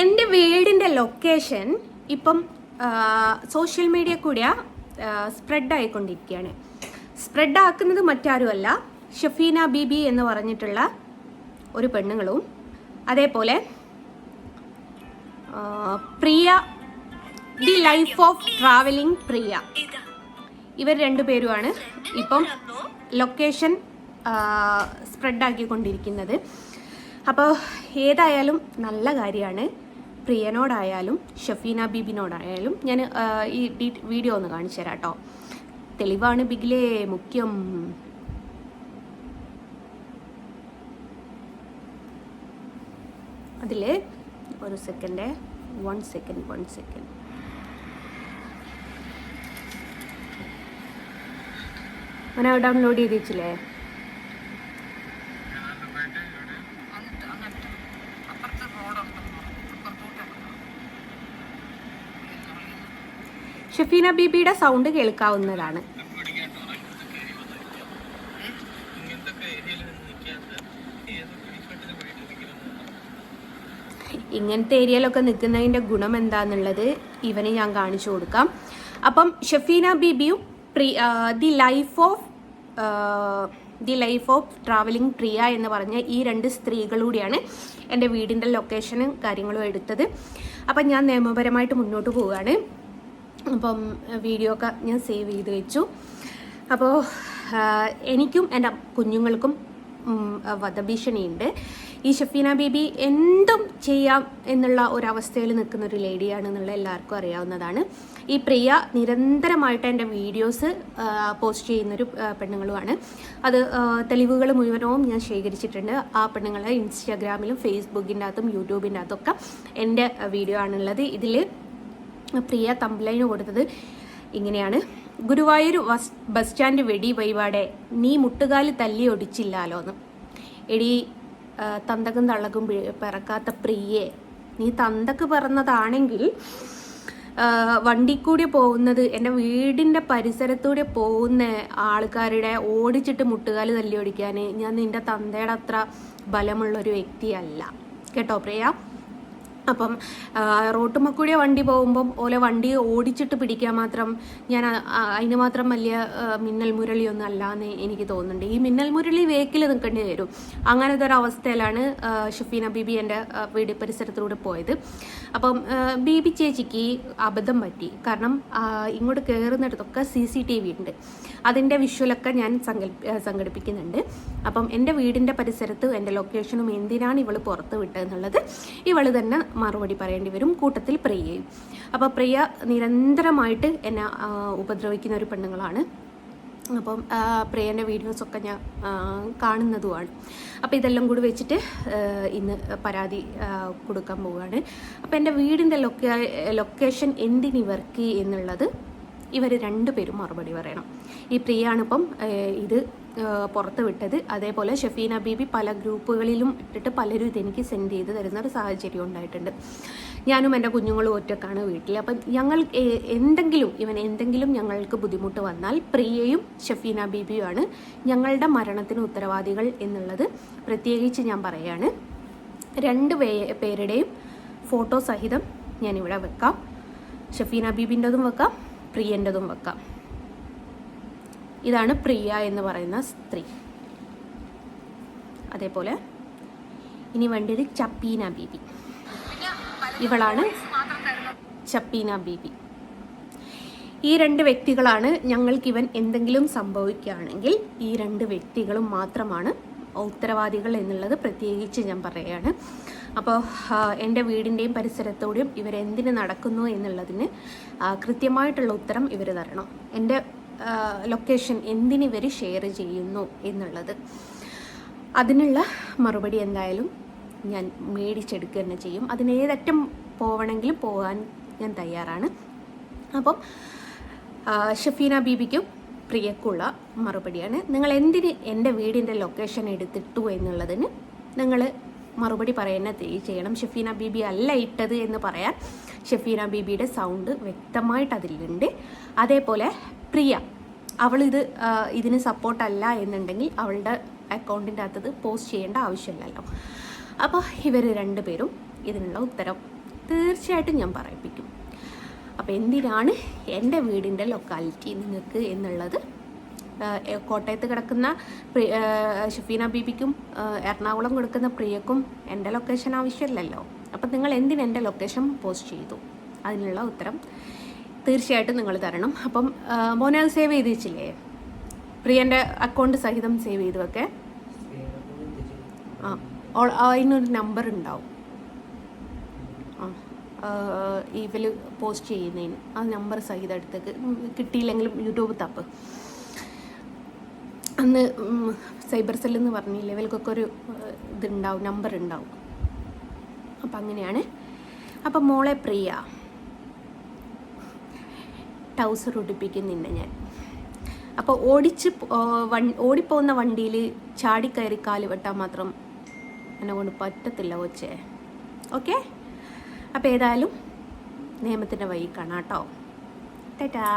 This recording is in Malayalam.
എൻ്റെ വീടിൻ്റെ ലൊക്കേഷൻ ഇപ്പം സോഷ്യൽ മീഡിയ കൂടി സ്പ്രെഡ് ആയിക്കൊണ്ടിരിക്കുകയാണ്. സ്പ്രെഡ് ആക്കുന്നത് മറ്റാരുമല്ല, ഷഫീന ബീബി എന്ന് പറഞ്ഞിട്ടുള്ള ഒരു പെണ്ണുങ്ങളും അതേപോലെ പ്രിയ, ദി ലൈഫ് ഓഫ് ട്രാവലിംഗ് പ്രിയ, ഇവർ രണ്ടുപേരുമാണ് ഇപ്പം ലൊക്കേഷൻ സ്പ്രെഡ് ആക്കിക്കൊണ്ടിരിക്കുന്നത്. അപ്പോൾ ഏതായാലും നല്ല കാര്യമാണ്. പ്രിയനോടായാലും ഷഫീന ബീബിനോടായാലും ഞാൻ ഈ വീഡിയോ ഒന്ന് കാണിച്ചു തരാം കേട്ടോ. തെളിവാണ് ബിഗിലേ മുഖ്യം. അതിൽ ഒരു സെക്കൻഡ്, വൺ സെക്കൻഡ് അങ്ങനെ ഡൗൺലോഡ് ചെയ്ത് വെച്ചില്ലേ? ഷഫീന ബീബിയുടെ സൗണ്ട് കേൾക്കാവുന്നതാണ്. ഇങ്ങനത്തെ ഏരിയയിലൊക്കെ നിൽക്കുന്നതിൻ്റെ ഗുണം എന്താണെന്നുള്ളത് ഇവന് ഞാൻ കാണിച്ചു കൊടുക്കാം. അപ്പം ഷഫീന ബീബിയും the life of traveling Priya എന്ന് പറഞ്ഞ ഈ രണ്ട് സ്ത്രീകളൂടെയാണ് എൻ്റെ വീടിൻ്റെ ലൊക്കേഷനും കാര്യങ്ങളും എടുത്തത്. അപ്പം ഞാൻ നിയമപരമായിട്ട് മുന്നോട്ട് പോവുകയാണ്. അപ്പം വീഡിയോ ഒക്കെ ഞാൻ സേവ് ചെയ്ത് വെച്ചു. അപ്പോൾ എനിക്കും എൻ്റെ കുഞ്ഞുങ്ങൾക്കും വധഭീഷണിയുണ്ട്. ഈ ഷഫീന ബീബി എന്തും ചെയ്യാം എന്നുള്ള ഒരവസ്ഥയിൽ നിൽക്കുന്ന ഒരു ലേഡിയാണെന്നുള്ള എല്ലാവർക്കും അറിയാവുന്നതാണ്. ഈ പ്രിയ നിരന്തരമായിട്ട് എൻ്റെ വീഡിയോസ് പോസ്റ്റ് ചെയ്യുന്നൊരു പെണ്ണുങ്ങളുമാണ്. അത് തെളിവുകൾ മുഴുവനവും ഞാൻ ശേഖരിച്ചിട്ടുണ്ട്. ആ പെണ്ണുങ്ങളെ ഇൻസ്റ്റാഗ്രാമിലും ഫേസ്ബുക്കിൻ്റെ അകത്തും യൂട്യൂബിൻ്റെ അകത്തൊക്കെ എൻ്റെ വീഡിയോ ആണുള്ളത്. ഇതിൽ പ്രിയ തംബ്ലൈന് കൊടുത്തത് ഇങ്ങനെയാണ്: ഗുരുവായൂർ ബസ് സ്റ്റാൻഡ് വെടി വഴിപാടെ നീ മുട്ടുകാല് തല്ലി ഒടിച്ചില്ലാലോന്ന്. എടി തന്തക്കും തള്ളക്കും പിറക്കാത്ത പ്രിയേ, നീ തന്തക്ക് പിറന്നതാണെങ്കിൽ വണ്ടി കൂടി പോകുന്നത്, എൻ്റെ വീടിൻ്റെ പരിസരത്തൂടെ പോകുന്ന ആൾക്കാരുടെ ഓടിച്ചിട്ട് മുട്ടുകാല് തല്ലി ഓടിക്കാൻ ഞാൻ നിൻ്റെ തന്തയുടെ അത്ര ബലമുള്ളൊരു വ്യക്തിയല്ല കേട്ടോ പ്രിയ. അപ്പം റോട്ടുമ്മക്കൂടിയ വണ്ടി പോകുമ്പം ഓലെ വണ്ടി ഓടിച്ചിട്ട് പിടിക്കാൻ മാത്രം ഞാൻ അതിന് മാത്രം വലിയ മിന്നൽ മുരളിയൊന്നും അല്ലാന്ന് എനിക്ക് തോന്നുന്നുണ്ട്. ഈ മിന്നൽ മുരളി വേക്കിൽ നിൽക്കേണ്ടി വരും. അങ്ങനത്തെ ഒരു അവസ്ഥയിലാണ് ഷഫീന ബീബി എൻ്റെ വീട് പരിസരത്തിലൂടെ പോയത്. അപ്പം ബീബി ചേച്ചിക്ക് അബദ്ധം പറ്റി. കാരണം ഇങ്ങോട്ട് കയറുന്നിടത്തൊക്കെ CCTV ഉണ്ട്. അതിൻ്റെ വിഷ്വലൊക്കെ ഞാൻ സംഘടിപ്പിക്കുന്നുണ്ട്. അപ്പം എൻ്റെ വീടിൻ്റെ പരിസരത്ത് എൻ്റെ ലൊക്കേഷനും എന്തിനാണ് ഇവൾ പുറത്ത് വിട്ടതെന്നുള്ളത് ഇവൾ തന്നെ മറുപടി പറയേണ്ടി വരും, കൂട്ടത്തിൽ പ്രിയയും. അപ്പോൾ പ്രിയ നിരന്തരമായിട്ട് എന്നെ ഉപദ്രവിക്കുന്ന ഒരു പെണ്ണുങ്ങളാണ്. അപ്പം പ്രിയൻ്റെ വീഡിയോസൊക്കെ ഞാൻ കാണുന്നതുമാണ്. അപ്പോൾ ഇതെല്ലാം കൂടി വെച്ചിട്ട് ഇന്ന് പരാതി കൊടുക്കാൻ പോവുകയാണ്. അപ്പോൾ എൻ്റെ വീടിൻ്റെ ലൊക്കേഷൻ എന്തിനിവർക്ക് എന്നുള്ളത് ഇവർ രണ്ടുപേരും മറുപടി പറയണം. ഈ പ്രിയാണിപ്പം ഇത് പുറത്ത് വിട്ടത്. അതേപോലെ ഷഫീന ബീബി പല ഗ്രൂപ്പുകളിലും ഇട്ടിട്ട് പലരും ഇതെനിക്ക് സെൻഡ് ചെയ്ത് തരുന്ന ഒരു സാഹചര്യം ഉണ്ടായിട്ടുണ്ട്. ഞാനും എൻ്റെ കുഞ്ഞുങ്ങളും ഒറ്റക്കാണ് വീട്ടിൽ. അപ്പം എന്തെങ്കിലും ഞങ്ങൾക്ക് ബുദ്ധിമുട്ട് വന്നാൽ പ്രിയയും ഷഫീന ബീബിയുമാണ് ഞങ്ങളുടെ മരണത്തിന് ഉത്തരവാദികൾ എന്നുള്ളത് പ്രത്യേകിച്ച് ഞാൻ പറയുകയാണ്. രണ്ട് പേരുടെയും ഫോട്ടോ സഹിതം ഞാനിവിടെ വെക്കാം. ഷഫീന ബീബിൻ്റെതും വെക്കാം, പ്രിയൻ്റെതും വെക്കാം. ഇതാണ് പ്രിയ എന്ന് പറയുന്ന സ്ത്രീ. അതേപോലെ ഇനി വേണ്ടത് ചപ്പീന ബീബി. ഇവളാണ് ചപ്പീന ബീബി. ഈ രണ്ട് വ്യക്തികളാണ് ഞങ്ങൾക്കിവൻ എന്തെങ്കിലും സംഭവിക്കുകയാണെങ്കിൽ ഈ രണ്ട് വ്യക്തികളും മാത്രമാണ് ഉത്തരവാദികൾ എന്നുള്ളത് പ്രത്യേകിച്ച് ഞാൻ പറയുകയാണ്. അപ്പോൾ എൻ്റെ വീടിൻ്റെയും പരിസരത്തോടെയും ഇവരെന്തിന് നടക്കുന്നു എന്നുള്ളതിന് കൃത്യമായിട്ടുള്ള ഉത്തരം ഇവർ തരണം. എൻ്റെ ലൊക്കേഷൻ എന്തിനിവർ ഷെയർ ചെയ്യുന്നു എന്നുള്ളത് അതിനുള്ള മറുപടി എന്തായാലും ഞാൻ മേടിച്ചെടുക്കുക തന്നെ ചെയ്യും. അതിനേതറ്റം പോവണമെങ്കിലും പോകാൻ ഞാൻ തയ്യാറാണ്. അപ്പം ഷഫീന ബീബിക്കും പ്രിയക്കുള്ള മറുപടിയാണ്. നിങ്ങൾ എന്തിന് എൻ്റെ വീടിൻ്റെ ലൊക്കേഷൻ എടുത്തിട്ടു എന്നുള്ളതിന് നിങ്ങൾ മറുപടി പറയുന്ന ചെയ്യണം. ഷഫീന ബീബി അല്ല ഇട്ടത് എന്ന് പറയാൻ ഷഫീന ബീബിയുടെ സൗണ്ട് വ്യക്തമായിട്ട് അതിലുണ്ട്. അതേപോലെ പ്രിയ, ഇതിന് സപ്പോർട്ടല്ല എന്നുണ്ടെങ്കിൽ അവളുടെ അക്കൗണ്ടിൻ്റെ അകത്തത് പോസ്റ്റ് ചെയ്യേണ്ട ആവശ്യമില്ലല്ലോ. അപ്പോൾ ഇവർ രണ്ടുപേരും ഇതിനുള്ള ഉത്തരം തീർച്ചയായിട്ടും ഞാൻ പറയിപ്പിക്കും. അപ്പോൾ എന്തിനാണ് എൻ്റെ വീടിൻ്റെ ലൊക്കാലിറ്റി നിങ്ങൾക്ക് എന്നുള്ളത്, കോട്ടയത്ത് കിടക്കുന്ന ഷഫീന ബീബിക്കും എറണാകുളം കൊടുക്കുന്ന പ്രിയക്കും എൻ്റെ ലൊക്കേഷൻ ആവശ്യമില്ലല്ലോ. അപ്പം നിങ്ങൾ എന്തിന് എൻ്റെ ലൊക്കേഷൻ പോസ്റ്റ് ചെയ്തു? അതിനുള്ള ഉത്തരം തീർച്ചയായിട്ടും നിങ്ങൾ തരണം. അപ്പം മോനെ അത് സേവ് ചെയ്ത് വെച്ചില്ലേ? പ്രിയൻ്റെ അക്കൗണ്ട് സഹിതം സേവ് ചെയ്തു വെക്കെ. അതിനൊരു നമ്പർ ഉണ്ടാവും. ഇവർ പോസ്റ്റ് ചെയ്യുന്നതിന് ആ നമ്പർ സഹിതം എടുത്തേക്ക്. കിട്ടിയില്ലെങ്കിലും യൂട്യൂബ് തപ്പ്. അന്ന് സൈബർ സെല്ലെന്ന് പറഞ്ഞില്ലേ, ഇവർക്കൊക്കെ ഒരു ഇതുണ്ടാവും, നമ്പർ ഉണ്ടാവും. അപ്പം അങ്ങനെയാണ്. അപ്പം മോളെ പ്രിയ, ടൗസർ ഉടുപ്പിക്കുന്നില്ല ഞാൻ. അപ്പോൾ ഓടിപ്പോകുന്ന വണ്ടിയിൽ ചാടിക്കയറി കാല് വെട്ടാൻ മാത്രം എന്നെ കൊണ്ട് പറ്റത്തില്ല കൊച്ചേ. ഓക്കെ, അപ്പോൾ ഏതായാലും നിയമത്തിൻ്റെ വഴി കാണാം കേട്ടോ. ടാറ്റാ.